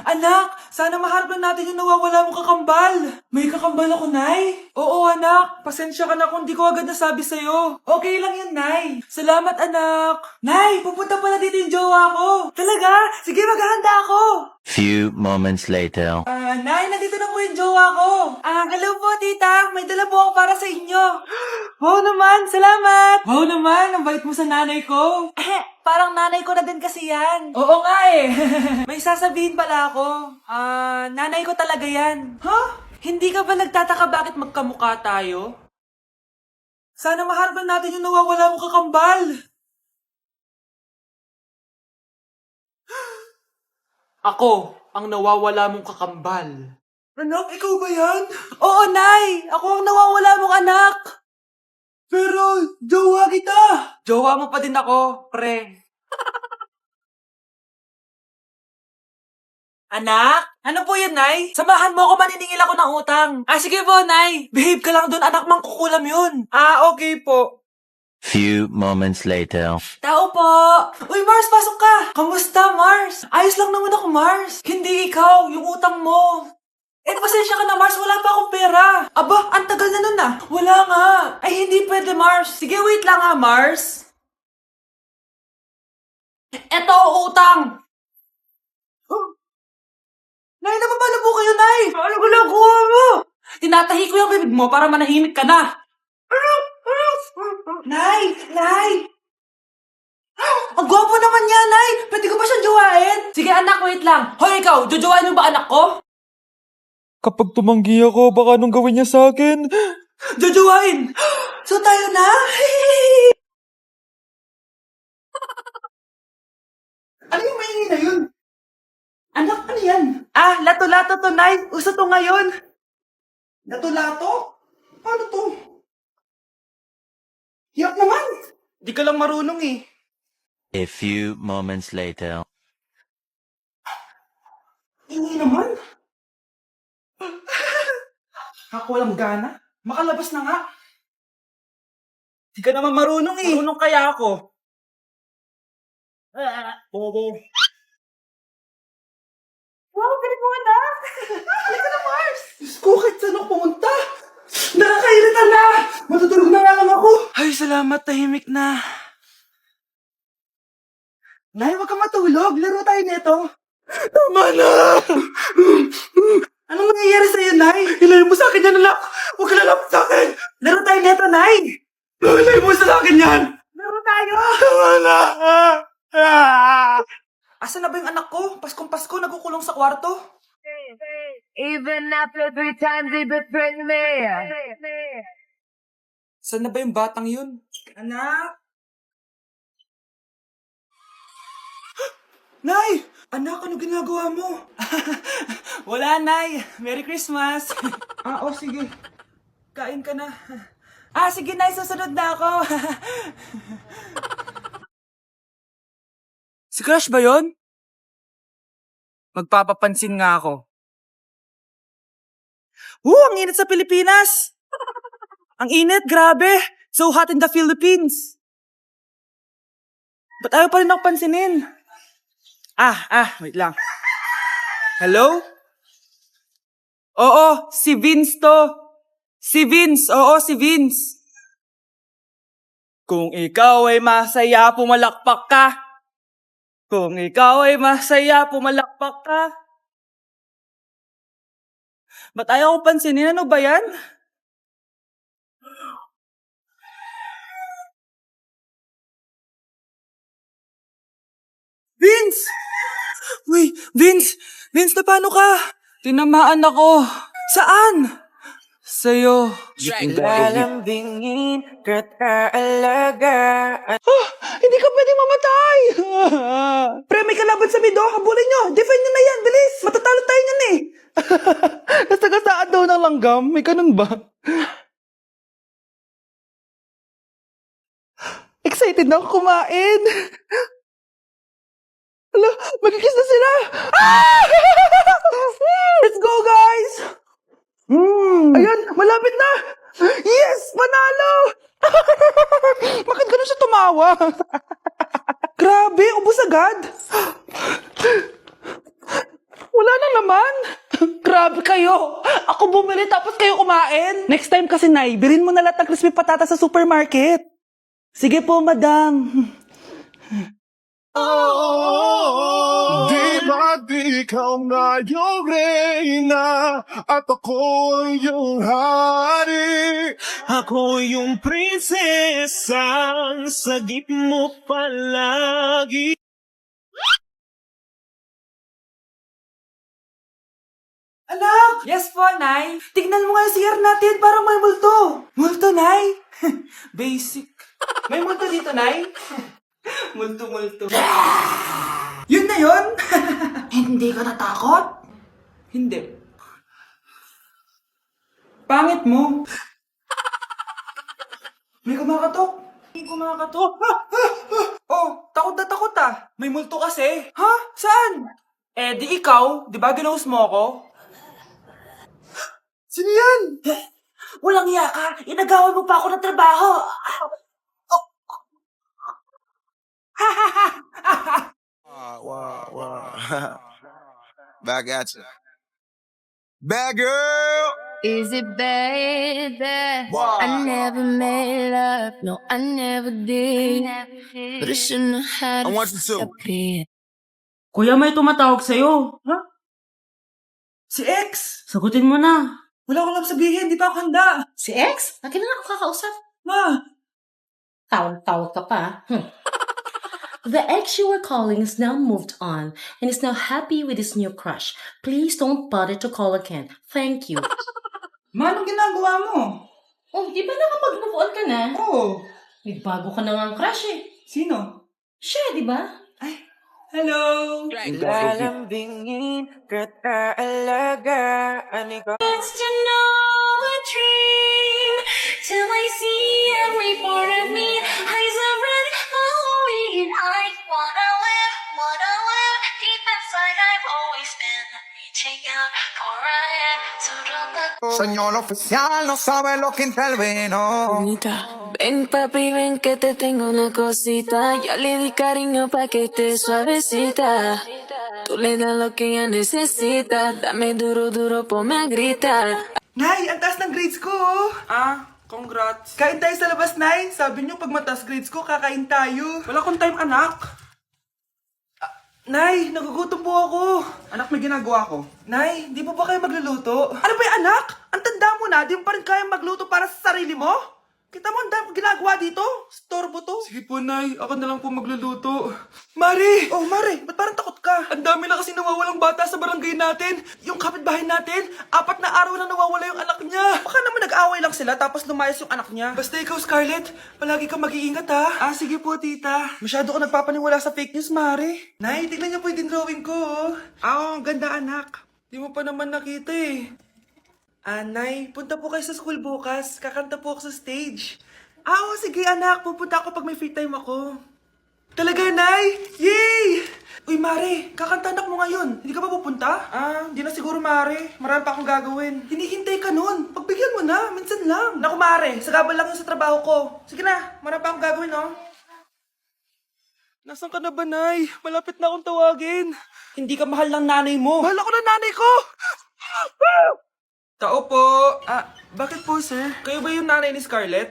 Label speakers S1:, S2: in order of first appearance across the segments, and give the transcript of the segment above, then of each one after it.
S1: Anak, sana maharap lang natin yung nawawala mong kakambal. May kakambal ako, Nay? Oo, anak. Pasensya ka na kung di ko agad nasabi sa'yo. Okay lang yun, Nay. Salamat, anak. Nay, pupunta pala dito yung jowa ko. Talaga? Sige, maghahanda ako.
S2: Few moments later.
S1: Nay, nandito na po yung jowa ko. Hello po, tita. May dala po ako para sa inyo. Wow naman, salamat. Wow naman, ang bait mo sa nanay ko. Parang nanay ko na din kasi yan. Oo nga eh. May sasabihin pala ako. Nanay ko talaga yan. Huh? Hindi ka ba nagtataka bakit magkamukha tayo? Sana maharap lang natin yung nawawala mong kakambal. Ako, ang nawawala mong kakambal. Anak, ikaw ba yan? Oo, Nay! Ako ang nawawala mong anak! Pero, jowa kita! Jowa mo pa din ako, pre. Anak? Ano po yun, Nay? Samahan mo ako, maniningil ako ng utang. Sige po, Nay. Behave ka lang doon, anak, mangkukulam yun. Okay po.
S2: Few moments later.
S1: Tao po! Uy, Mars, pasok ka! Kamusta, Mars? Ayos lang naman ako, Mars. Hindi ikaw, yung utang mo. Pasensya ka na, Mars. Wala pa akong pera. Aba, ang tagal na nun ah. Wala nga. Ay, hindi pwede, Mars. Sige, wait lang ha, Mars. Eto, utang. Nay, napapalo po kayo, Nay. Ano ginagawa mo? Tinatahi ko yung bibig mo para manahimik ka na. Nay! Nay! Ang gwapo naman niya, Nay! Pwede ko ba siyang jowain? Sige, anak, wait lang. Hoy, ikaw, jojowain mo ba anak ko?
S3: Kapag tumanggi ako, baka anong gawin niya sa akin?
S1: Jojowain! So tayo na? Ano yung maingay na yun? Anak, ano yan? Lato-lato to, Nay. Uso to ngayon. Lato-lato? Ano to? Hiyak naman. Di ka lang marunong eh.
S2: A few moments later.
S1: Ingay naman. Ako walang gana. Makalabas na nga. Di ka naman marunong eh. Marunong kaya ako. Bobo. Wow, galing mo anak. Halika na, Mars. Diyos ko, kahit saan ako pumunta. Nakakairita na. Matutulog na nga lang ako. Ay, salamat. Tahimik na. Nay, wag kang matulog. Laro tayo nito. Tama na. Anong nangyayari sa'yo, Nay? Ilayo mo sa akin yan, anak. Huwag ka lalapit sa akin. Laro tayo nito, Nay. Ilayo mo sa akin yan. Laro tayo. Tama na. Asan na ba yung anak ko? Paskong-Pasko, nagkukulong sa kwarto.
S4: Even after 3 times he betrayed me.
S1: Saan na ba yung batang yun? Anak? Nay! Anak, ano ginagawa mo? Wala, Nay. Merry Christmas. Sige. Kain ka na. Sige, Nay. Susunod na ako. Si Crush ba yun? Magpapapansin nga ako. Ang init sa Pilipinas! Ang init, grabe! So hot in the Philippines! Ba't ayaw pa rin ako pansinin? Wait lang. Hello? Oo, si Vince to. Si Vince, oo, si Vince. Kung ikaw ay masaya, pumalakpak ka. Kung ikaw ay masaya, pumalakpak ka. Ba't ayaw ko pansinin? Ano ba yan? Vince! Uy, Vince! Vince, na paano ka? Tinamaan ako. Saan? Sa'yo. Lalambingin ka't aalagaan. Hindi ka pwedeng mamatay! Pre, may kalaban sa mido. Habulin nyo. Defend nyo na yan. Bilis. Matatalo tayo nyan eh.
S3: Nasagasaan daw ng langgam? May ganun ba? Excited na ako kumain! Hala, magkikiss na sila!
S1: Let's go, guys!
S3: Ayan, malapit na! Yes! Manalo! Bakit ganun siya tumawa?
S1: Grabe, ubos agad.
S3: Wala
S1: Wala na naman. Grabe kayo. Ako bumili tapos kayo kumain. Next time kasi, Nay, bilhin mo na lahat ng crispy patata sa supermarket. Sige po, madam.
S5: Di ba't ikaw na yung reyna at ako yung hari? Ako yung prinsesang sagip mo palagi.
S1: Anak! Yes po, Nay. Tignan mo nga yung CR natin. Parang may multo. Multo, Nay? Basic. May multo dito, Nay? Multo. Yun na yun? Hindi ka natakot? Hindi. Pangit mo. May kumakatok. Oh, takot na takot ah. May multo kasi. Ha? Saan? Eh, di ikaw. Di ba ginose mo ako? Sino yan? Walang iya ka. Inagawan mo pa ako ng trabaho.
S5: Wow. Back at you. Bad girl.
S4: Is it bad that
S5: Wow.
S4: I never made love? No, I never did. But I shouldn't have
S5: I want you to.
S4: disappeared.
S1: Kuya, may tumatawag sa'yo. Ha? Si X. Sagutin mo na. Wala ko lang sabihin. Di pa ako handa.
S6: Si X? Akin na ako kakausap.
S1: Ma.
S6: Tawag ka pa. The ex you were calling is now moved on and is now happy with his new crush. Please don't bother to call again. Thank you.
S1: Ma, anong ginagawa mo?
S6: Oh, di ba nakapag-move on ka na?
S1: Oh.
S6: May bago ka na nga crush eh.
S1: Sino?
S6: Siya, di ba?
S1: Hello.
S7: Lalambingin kita alagaan ikaw.
S6: It's to know a dream till I see every part of me. Eyes are red, holy, and I wanna live deep inside. I've always been reaching out for a hand to run the
S5: Señor oficial, no sabe lo que intervino.
S4: Bonita. Ven papi, ven que te tengo una cosita. Ya le di cariño pa' que esté suavecita. Tú le das lo que ella necesita. Dame duro, ponme a gritar.
S1: Nay, ang taas ng grades ko, oh. Congrats. Kain tayo sa labas, Nay. Sabi niyo, pag mataas grades ko, kakain tayo. Wala akong time, anak. Nay, nagugutom po ako. Anak, may ginagawa ko. Nay, di po ba kayo magluluto? Ano ba yung anak? Ang tanda mo na, di mo pa rin kaya magluto para sa sarili mo? Kita mo ang dami ginagawa dito? Storbo to. Sige po, Nay. Ako na lang po magluluto. Mari! Oh, Mari, ba't parang takot ka? Ang dami na kasi nawawalang bata sa barangay natin. Yung kapitbahay natin, 4 na araw na nawawala yung anak niya. Baka naman nag-away lang sila tapos lumayas yung anak niya. Basta ikaw, Scarlett, palagi kang mag-iingat ha. Sige po, tita. Masyado ka nagpapaniwala sa fake news, Mari. Nay, tignan niyo po yung drawing ko. Ang ganda, anak. Di mo pa naman nakita eh. Nay, punta po kayo sa school bukas. Kakanta po ako sa stage. Sige anak. Pupunta ako pag may free time ako. Talaga, Nay? Yay! Uy, Mare, kakanta anak mo ngayon. Hindi ka pa pupunta? Hindi na siguro, Mare. Marami pa akong gagawin. Hinihintay ka nun. Pagbigyan mo na. Minsan lang. Naku, Mare. Sagabal lang yun sa trabaho ko. Sige na. Marami pa akong gagawin, no? Nasaan ka na ba, Nay? Malapit na akong tawagin. Hindi ka mahal ng nanay mo. Mahal ako ng nanay ko! Tao po. Bakit po, sir? Kayo ba yung nanay ni Scarlett?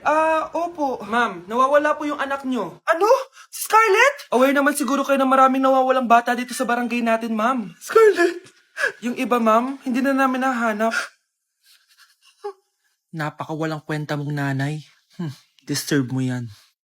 S1: Opo. Ma'am, nawawala po yung anak nyo. Ano? Si Scarlett? Aware naman siguro kayo na maraming nawawalang bata dito sa barangay natin, ma'am. Scarlett? Yung iba, ma'am, hindi na namin nahanap. Napakawalang kwenta mong nanay. Disturb mo yan.